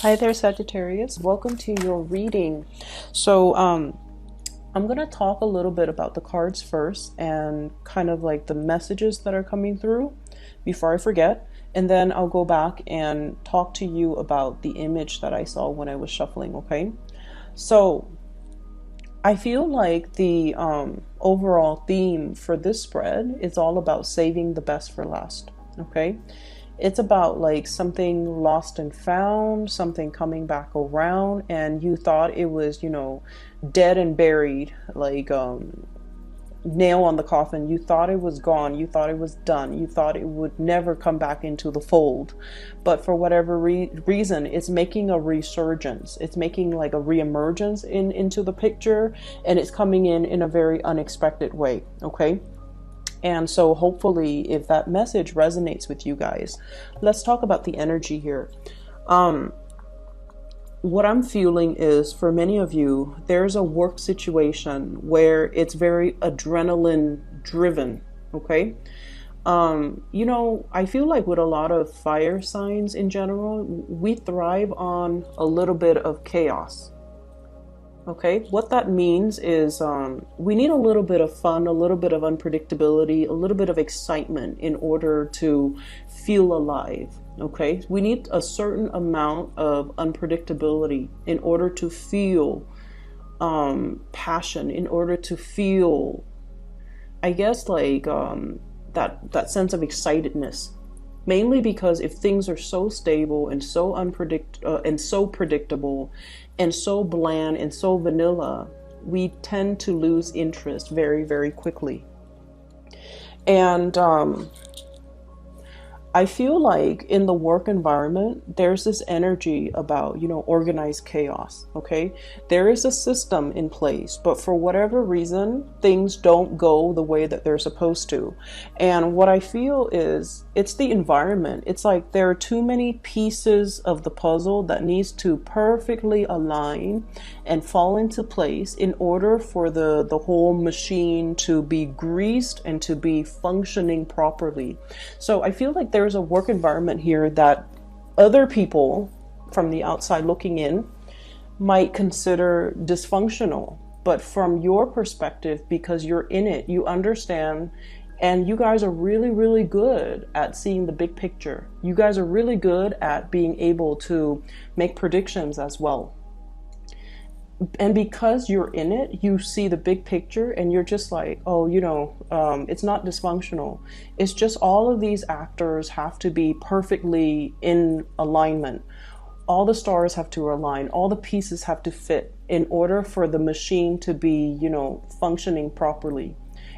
Hi there, Sagittarius. Welcome to your reading. I'm going to talk a little bit about the cards first and kind of like the messages that are coming through before I forget. And then I'll go back and talk to you about the image that I saw when I was shuffling, okay? So I feel like the overall theme for this spread is all about saving the best for last, okay? It's about like something lost and found, something coming back around, and you thought it was, dead and buried, like nail on the coffin. You thought it was gone. You thought it was done. You thought it would never come back into the fold. But for whatever reason, it's making a resurgence. It's making like a reemergence into the picture, and it's coming in a very unexpected way, okay? And so hopefully if that message resonates with you guys, let's talk about the energy here. What I'm feeling is for many of you, there's a work situation where it's very adrenaline driven. Okay. I feel like with a lot of fire signs in general, we thrive on a little bit of chaos. Okay, what that means is we need a little bit of fun, a little bit of unpredictability, a little bit of excitement in order to feel alive. Okay, we need a certain amount of unpredictability in order to feel passion, in order to feel, I guess, like that sense of excitedness. Mainly because if things are so stable and so and so predictable and so bland and so vanilla, we tend to lose interest very, very quickly. And I feel like in the work environment, there's this energy about, organized chaos, okay? There is a system in place, but for whatever reason, things don't go the way that they're supposed to. And what I feel is it's the environment. It's like there are too many pieces of the puzzle that needs to perfectly align and fall into place in order for the whole machine to be greased and to be functioning properly. So I feel like there's a work environment here that other people from the outside looking in might consider dysfunctional. But from your perspective, because you're in it, you understand, and you guys are really, really good at seeing the big picture. You guys are really good at being able to make predictions as well. And because you're in it, you see the big picture and you're just like, oh, it's not dysfunctional. It's just all of these actors have to be perfectly in alignment. All the stars have to align. All the pieces have to fit in order for the machine to be, functioning properly.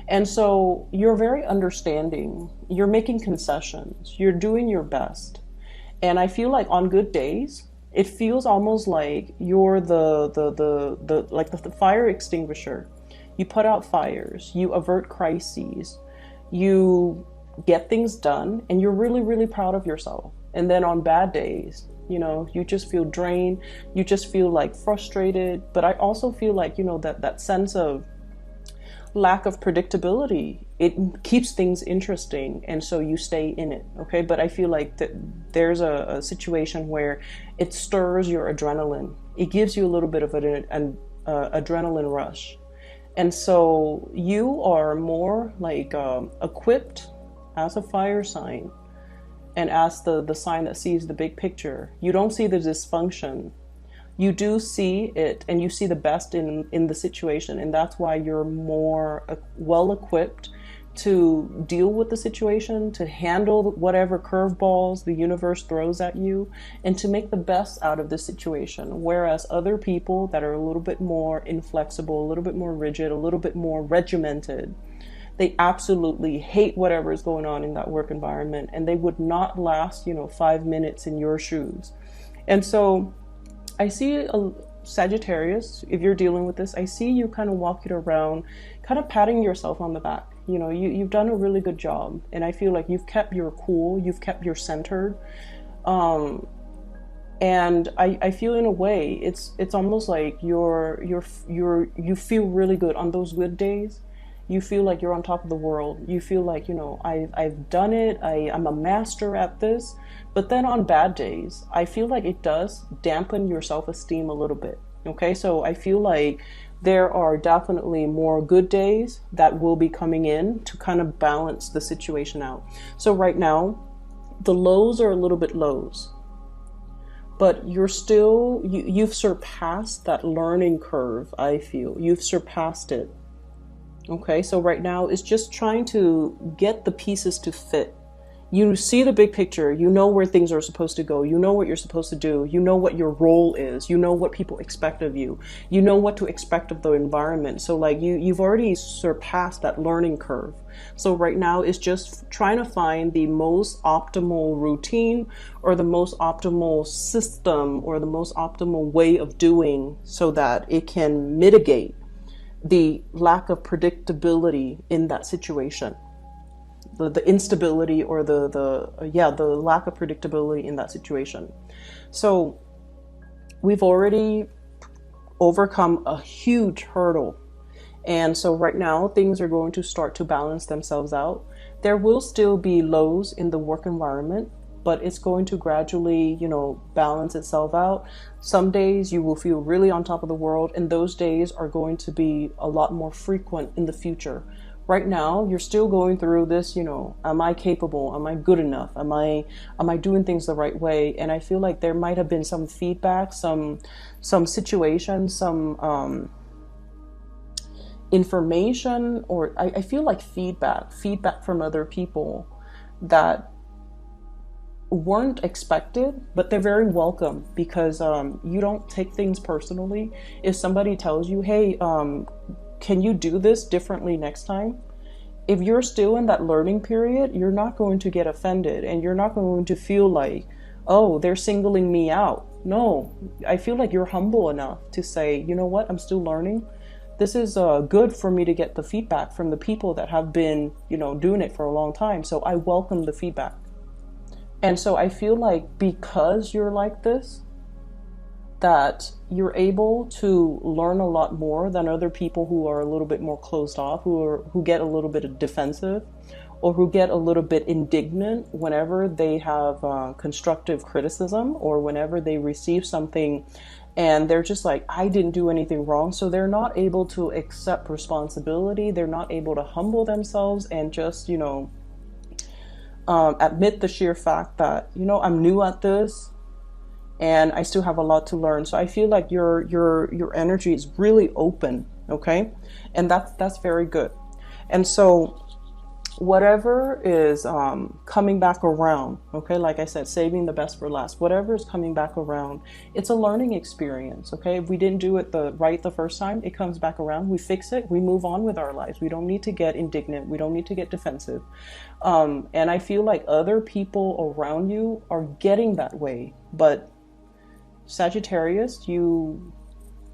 And so you're very understanding. You're making concessions. You're doing your best. And I feel like on good days, it feels almost like you're the fire extinguisher. You put out fires, you avert crises, you get things done, and you're really, really proud of yourself. And then on bad days, you just feel drained, you just feel like frustrated. But I also feel like, that sense of lack of predictability, it keeps things interesting, and so you stay in it, okay? But I feel like there's a situation where it stirs your adrenaline. It gives you a little bit of an adrenaline rush. And so you are more like equipped as a fire sign and as the sign that sees the big picture. You don't see the dysfunction. You do see it, and you see the best in the situation, and that's why you're more well equipped to deal with the situation, to handle whatever curveballs the universe throws at you, and to make the best out of the situation. Whereas other people that are a little bit more inflexible, a little bit more rigid, a little bit more regimented, they absolutely hate whatever is going on in that work environment, and they would not last, 5 minutes in your shoes. And so I see a Sagittarius, if you're dealing with this, I see you kind of walking around, kind of patting yourself on the back. You've done a really good job, and I feel like you've kept your cool, you've kept your centered, and I feel in a way it's almost like you feel really good on those good days. You feel like you're on top of the world. You feel like, I've done it. I'm a master at this. But then on bad days, I feel like it does dampen your self-esteem a little bit. Okay, so I feel like there are definitely more good days that will be coming in to kind of balance the situation out. So right now, the lows are a little bit lows, but you've surpassed that learning curve. I feel you've surpassed it. Okay, so right now it's just trying to get the pieces to fit. You see the big picture, you know where things are supposed to go, you know what you're supposed to do, you know what your role is, you know what people expect of you, you know what to expect of the environment. So like you've already surpassed that learning curve. So right now it's just trying to find the most optimal routine or the most optimal system or the most optimal way of doing so that it can mitigate the lack of predictability in that situation. The instability or the lack of predictability in that situation. So we've already overcome a huge hurdle. And so right now things are going to start to balance themselves out. There will still be lows in the work environment, but it's going to gradually, balance itself out. Some days you will feel really on top of the world, and those days are going to be a lot more frequent in the future. Right now, you're still going through this, am I capable? Am I good enough? Am I doing things the right way? And I feel like there might have been some feedback, some situations, some information, or I feel like feedback from other people that weren't expected, but they're very welcome because you don't take things personally. If somebody tells you, hey, can you do this differently next time? If you're still in that learning period, you're not going to get offended and you're not going to feel like, oh, they're singling me out. No, I feel like you're humble enough to say, you know what, I'm still learning. This is good for me to get the feedback from the people that have been, doing it for a long time. So I welcome the feedback. And so I feel like because you're like this, that you're able to learn a lot more than other people who are a little bit more closed off, who get a little bit defensive, or who get a little bit indignant whenever they have constructive criticism or whenever they receive something and they're just like, I didn't do anything wrong. So they're not able to accept responsibility. They're not able to humble themselves and just, admit the sheer fact that, I'm new at this. And I still have a lot to learn. So I feel like your energy is really open, okay? And that's very good. And so whatever is coming back around, okay, like I said, saving the best for last, whatever is coming back around, it's a learning experience, okay? If we didn't do it right the first time, it comes back around, we fix it, we move on with our lives. We don't need to get indignant. We don't need to get defensive. And I feel like other people around you are getting that way, but Sagittarius, you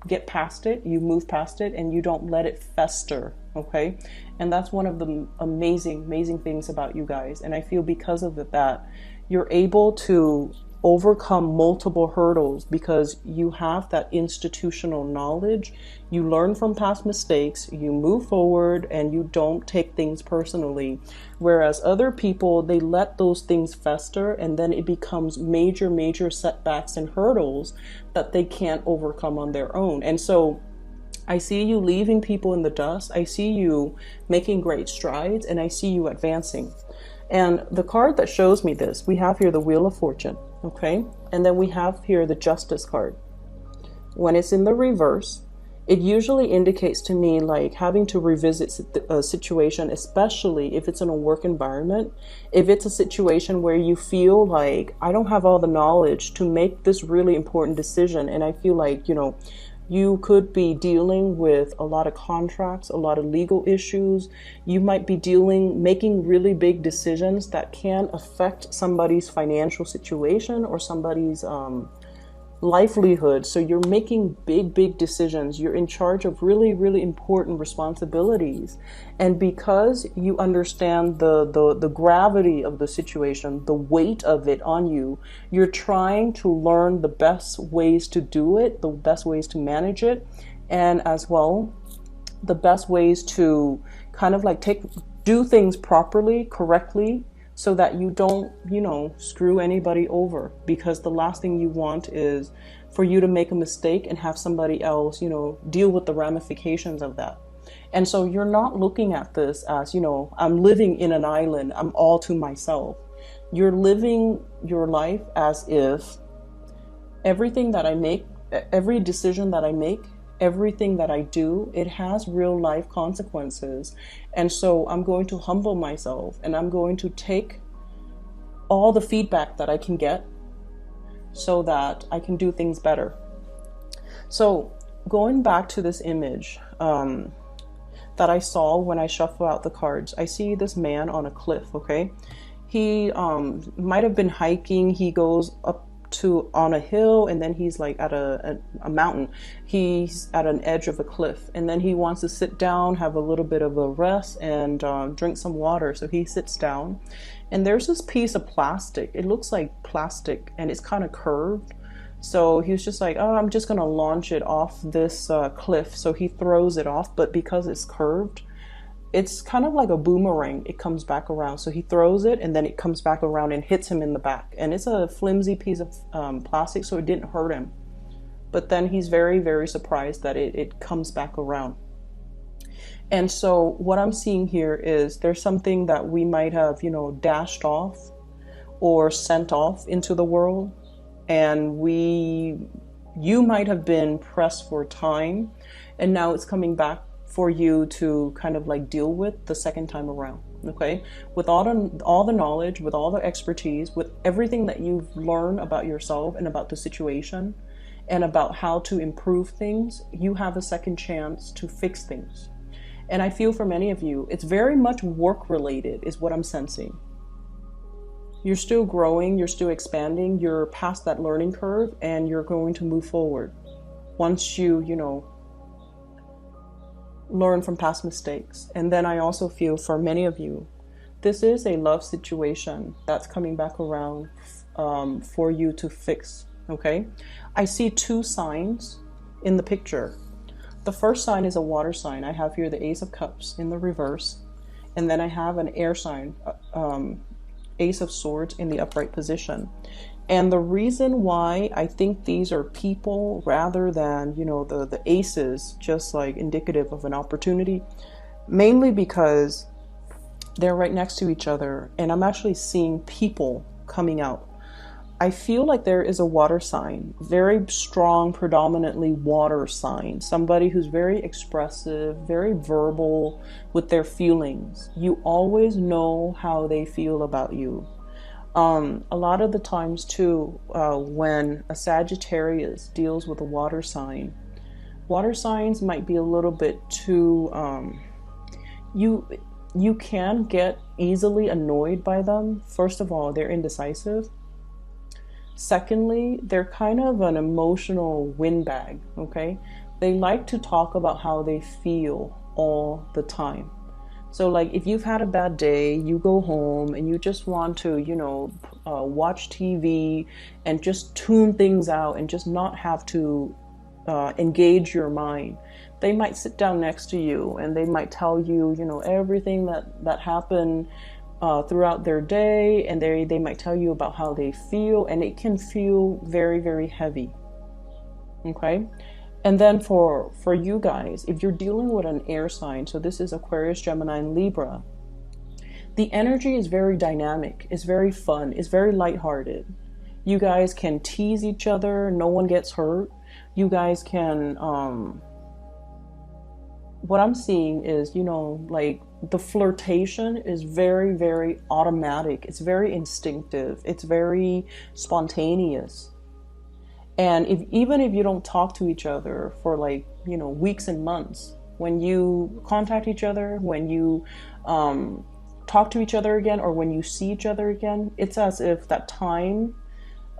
get past it, you move past it, and you don't let it fester, okay? And that's one of the amazing things about you guys. And I feel because of that, you're able to overcome multiple hurdles because you have that institutional knowledge. You learn from past mistakes, you move forward, and you don't take things personally. Whereas other people, they let those things fester and then it becomes major setbacks and hurdles that they can't overcome on their own. And so I see you leaving people in the dust. I see you making great strides, and I see you advancing. And the card that shows me this, we have here the Wheel of Fortune, okay? And then we have here the Justice card. When it's in the reverse, it usually indicates to me like having to revisit a situation, especially if it's in a work environment. If it's a situation where you feel like, I don't have all the knowledge to make this really important decision, and I feel like, you could be dealing with a lot of contracts, a lot of legal issues. You might be making really big decisions that can affect somebody's financial situation or somebody's livelihood. So you're making big decisions. You're in charge of really important responsibilities. And because you understand the gravity of the situation, the weight of it on you, you're trying to learn the best ways to do it, the best ways to manage it, and as well, the best ways to kind of like do things properly, correctly, so that you don't, screw anybody over. Because the last thing you want is for you to make a mistake and have somebody else, deal with the ramifications of that. And so you're not looking at this as, I'm living in an island, I'm all to myself. You're living your life as if everything that I make, every decision that I make, everything that I do, it has real life consequences. And so I'm going to humble myself, and I'm going to take all the feedback that I can get so that I can do things better. So going back to this image that I saw when I shuffle out the cards, I see this man on a cliff, okay? He might have been hiking. He goes up on a hill, and then he's like at a mountain. He's at an edge of a cliff, and then he wants to sit down, have a little bit of a rest, and drink some water. So he sits down, and there's this piece of plastic. It looks like plastic, and it's kind of curved. So he was just like, oh, I'm just gonna launch it off this cliff. So he throws it off, but because it's curved, it's kind of like a boomerang. It comes back around. So he throws it, and then it comes back around and hits him in the back. And it's a flimsy piece of plastic, so it didn't hurt him. But then he's very, very surprised that it comes back around. And so what I'm seeing here is there's something that we might have, dashed off or sent off into the world. And you might have been pressed for time, and now it's coming back for you to kind of like deal with the second time around, okay? With all the knowledge, with all the expertise, with everything that you've learned about yourself and about the situation and about how to improve things, you have a second chance to fix things. And I feel for many of you, it's very much work related is what I'm sensing. You're still growing, you're still expanding, you're past that learning curve, and you're going to move forward once you, learn from past mistakes. And then I also feel for many of you, this is a love situation that's coming back around for you to fix, okay? I see two signs in the picture. The first sign is a water sign. I have here the Ace of Cups in the reverse, and then I have an air sign, Ace of Swords in the upright position. And the reason why I think these are people rather than, the aces, just like indicative of an opportunity, mainly because they're right next to each other, and I'm actually seeing people coming out. I feel like there is a water sign, very strong, predominantly water sign, somebody who's very expressive, very verbal with their feelings. You always know how they feel about you. A lot of the times too, when a Sagittarius deals with a water signs might be a little bit too, you can get easily annoyed by them. First of all, they're indecisive. Secondly, they're kind of an emotional windbag, okay? They like to talk about how they feel all the time. So like if you've had a bad day, you go home and you just want to, watch TV and just tune things out and just not have to engage your mind. They might sit down next to you and they might tell you, everything that happened throughout their day, and they might tell you about how they feel, and it can feel very, very heavy, okay? And then for you guys, if you're dealing with an air sign, so this is Aquarius, Gemini, and Libra, the energy is very dynamic, it's very fun, it's very lighthearted. You guys can tease each other, no one gets hurt. You guys can, what I'm seeing is, like the flirtation is very, very automatic. It's very instinctive. It's very spontaneous. And even if you don't talk to each other for like, weeks and months, when you contact each other, when you talk to each other again, or when you see each other again, it's as if that time,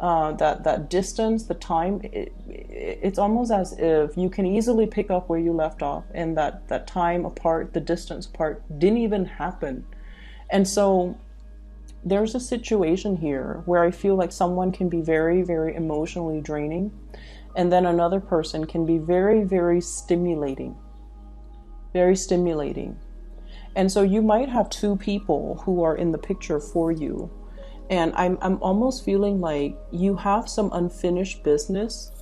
that distance, the time, it's almost as if you can easily pick up where you left off, and that time apart, the distance apart didn't even happen. And so there's a situation here where I feel like someone can be very, very emotionally draining, and then another person can be very, very stimulating. Very stimulating. And so you might have two people who are in the picture for you. And I'm almost feeling like you have some unfinished business.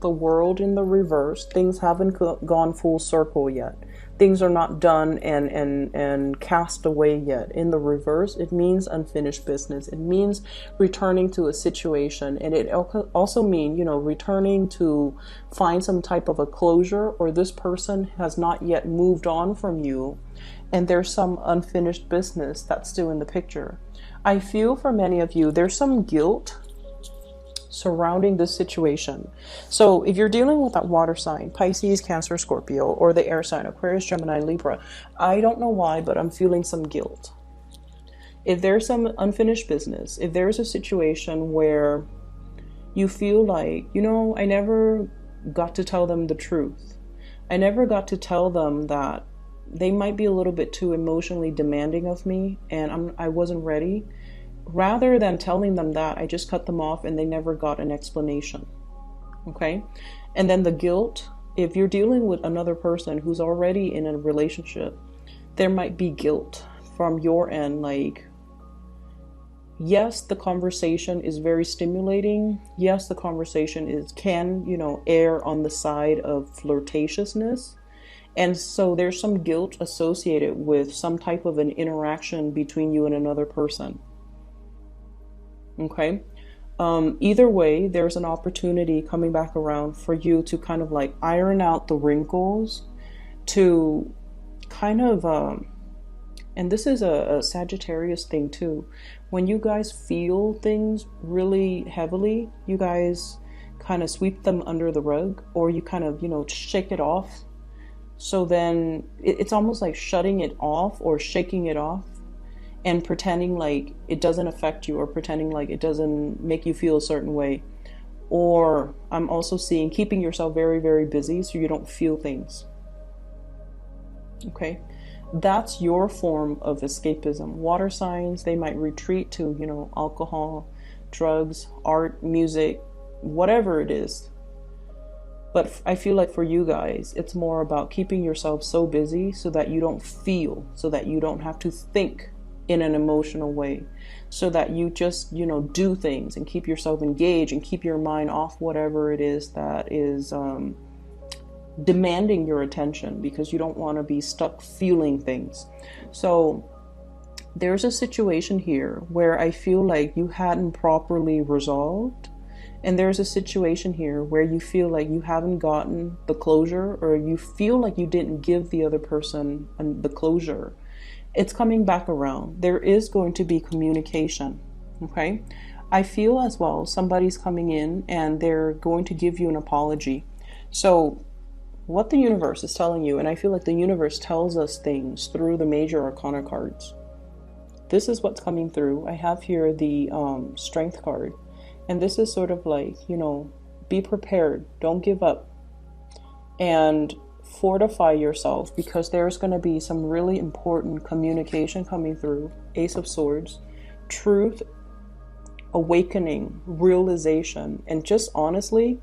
The world in the reverse. Things haven't gone full circle yet. Things are not done and cast away yet. In the reverse, it means unfinished business. It means returning to a situation. And it also means, returning to find some type of a closure, or this person has not yet moved on from you. And there's some unfinished business that's still in the picture. I feel for many of you, there's some guilt surrounding this situation. So if you're dealing with that water sign, Pisces, Cancer, Scorpio, or the air sign, Aquarius, Gemini, Libra, I don't know why, but I'm feeling some guilt. If there's some unfinished business, if there's a situation where you feel like, I never got to tell them the truth. I never got to tell them that they might be a little bit too emotionally demanding of me and I wasn't ready. Rather than telling them that, I just cut them off and they never got an explanation. Okay? And then the guilt, if you're dealing with another person who's already in a relationship, there might be guilt from your end. Like, yes, the conversation is very stimulating. Yes, the conversation can err on the side of flirtatiousness. And so there's some guilt associated with some type of an interaction between you and another person. Okay. Either way, there's an opportunity coming back around for you to kind of like iron out the wrinkles, to kind of, and this is a Sagittarius thing too. When you guys feel things really heavily, you guys kind of sweep them under the rug, or you kind of, shake it off. So then it's almost like shutting it off or shaking it off, and pretending like it doesn't affect you, or pretending like it doesn't make you feel a certain way. Or I'm also seeing keeping yourself very, very busy so you don't feel things. Okay, that's your form of escapism. Water signs, they might retreat to, alcohol, drugs, art, music, whatever it is. But I feel like for you guys, it's more about keeping yourself so busy so that you don't feel, so that you don't have to think in an emotional way, so that you just, do things and keep yourself engaged and keep your mind off whatever it is that is demanding your attention, because you don't want to be stuck feeling things. So there's a situation here where I feel like you hadn't properly resolved. And there's a situation here where you feel like you haven't gotten the closure, or you feel like you didn't give the other person the closure. It's coming back around. There is going to be communication. Okay. I feel as well somebody's coming in and they're going to give you an apology. So what the universe is telling you, and I feel like the universe tells us things through the major arcana cards. This is what's coming through. I have here the strength card. And this is sort of like, be prepared. Don't give up. And fortify yourself, because there's going to be some really important communication coming through. Ace of Swords, truth, awakening, realization, and just honestly,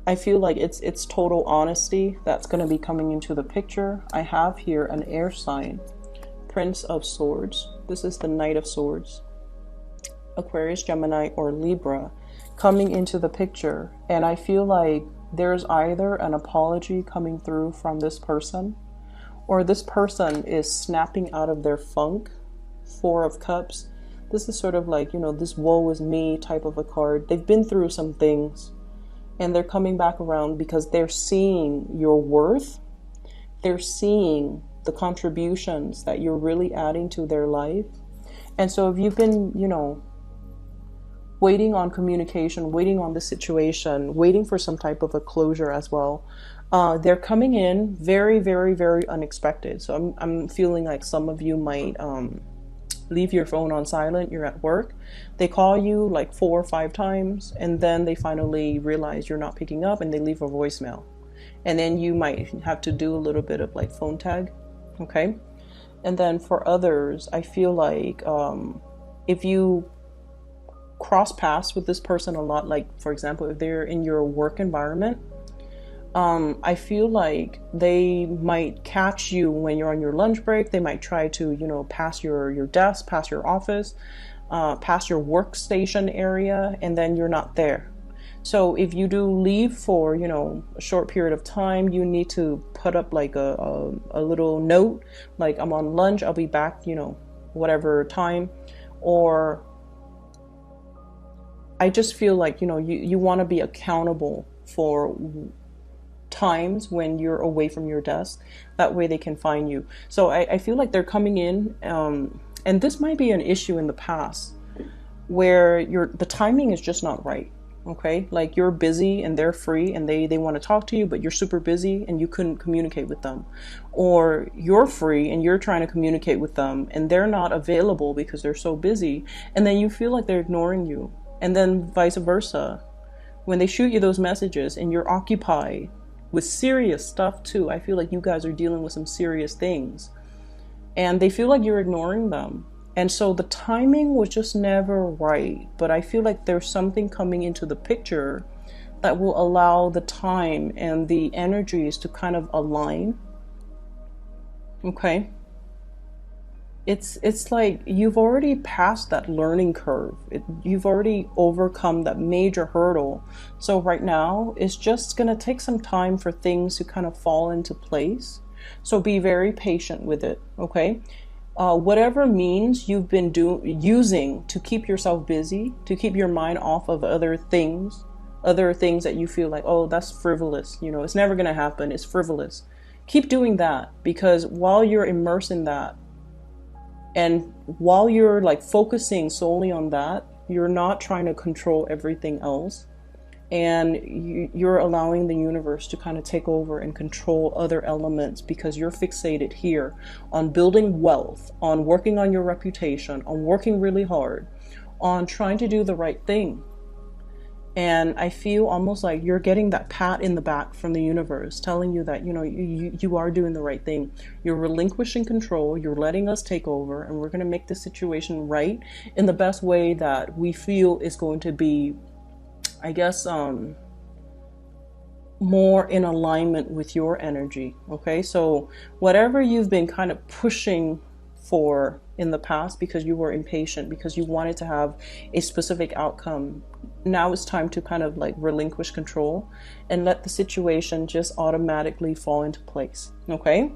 I feel like it's total honesty that's going to be coming into the picture. I have here an air sign, Prince of Swords. This is the Knight of Swords. Aquarius, Gemini, or Libra coming into the picture. And I feel like there's either an apology coming through from this person, or this person is snapping out of their funk. Four of Cups. This is sort of like, this woe is me type of a card. They've been through some things and they're coming back around because they're seeing your worth. They're seeing the contributions that you're really adding to their life. And so if you've been, waiting on communication, waiting on the situation, waiting for some type of a closure as well, they're coming in very, very, very unexpected. So I'm feeling like some of you might leave your phone on silent. You're at work. They call you like 4 or 5 times, and then they finally realize you're not picking up and they leave a voicemail. And then you might have to do a little bit of like phone tag. Okay. And then for others, I feel like if you cross paths with this person a lot, like for example, if they're in your work environment, I feel like they might catch you when you're on your lunch break. They might try to, you know, pass your desk, pass your office, pass your workstation area, and then you're not there. So if you do leave for, you know, a short period of time, you need to put up like a little note, like I'm on lunch, I'll be back, you know, whatever time. Or I just feel like, you know, you want to be accountable for times when you're away from your desk. That way they can find you. So I feel like they're coming in, and this might be an issue in the past where the timing is just not right. Okay, like you're busy and they're free and they want to talk to you, but you're super busy and you couldn't communicate with them. Or you're free and you're trying to communicate with them and they're not available because they're so busy, and then you feel like they're ignoring you. And then vice versa, when they shoot you those messages and you're occupied with serious stuff too. I feel like you guys are dealing with some serious things and they feel like you're ignoring them. And so the timing was just never right. But I feel like there's something coming into the picture that will allow the time and the energies to kind of align. Okay. It's like you've already passed that learning curve. You've already overcome that major hurdle. So right now, it's just going to take some time for things to kind of fall into place. So be very patient with it, okay? Whatever means you've been using to keep yourself busy, to keep your mind off of other things that you feel like, oh, that's frivolous. You know, it's never going to happen. It's frivolous. Keep doing that, because while you're immersed in that, and while you're like focusing solely on that, you're not trying to control everything else. And you're allowing the universe to kind of take over and control other elements, because you're fixated here on building wealth, on working on your reputation, on working really hard, on trying to do the right thing. And I feel almost like you're getting that pat in the back from the universe telling you that, you know, you are doing the right thing. You're relinquishing control. You're letting us take over, and we're going to make the situation right in the best way that we feel is going to be, I guess, more in alignment with your energy. Okay, so whatever you've been kind of pushing for in the past because you were impatient, because you wanted to have a specific outcome, now it's time to kind of like relinquish control and let the situation just automatically fall into place. Okay,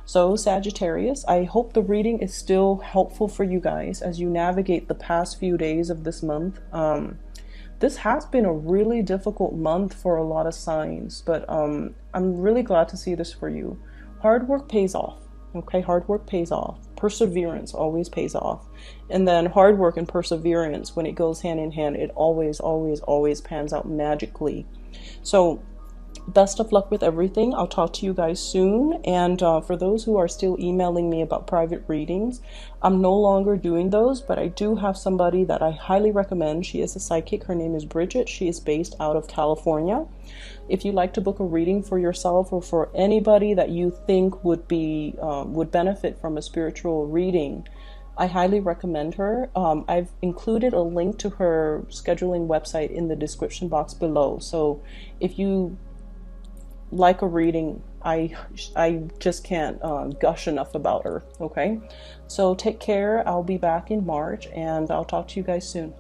so Sagittarius, I hope the reading is still helpful for you guys as you navigate the past few days of this month. This has been a really difficult month for a lot of signs, but I'm really glad to see this for you. Hard work pays off. Okay, hard work pays off. Perseverance always pays off. And then hard work and perseverance, when it goes hand in hand, it always, always, always pans out magically. So best of luck with everything. I'll talk to you guys soon. And for those who are still emailing me about private readings, I'm no longer doing those, but I do have somebody that I highly recommend. She is a psychic. Her name is Bridget. She is based out of California. If you'd like to book a reading for yourself or for anybody that you think would benefit from a spiritual reading, I highly recommend her. I've included a link to her scheduling website in the description box below. So if you like a reading, I just can't gush enough about her. Okay, so take care. I'll be back in March, and I'll talk to you guys soon.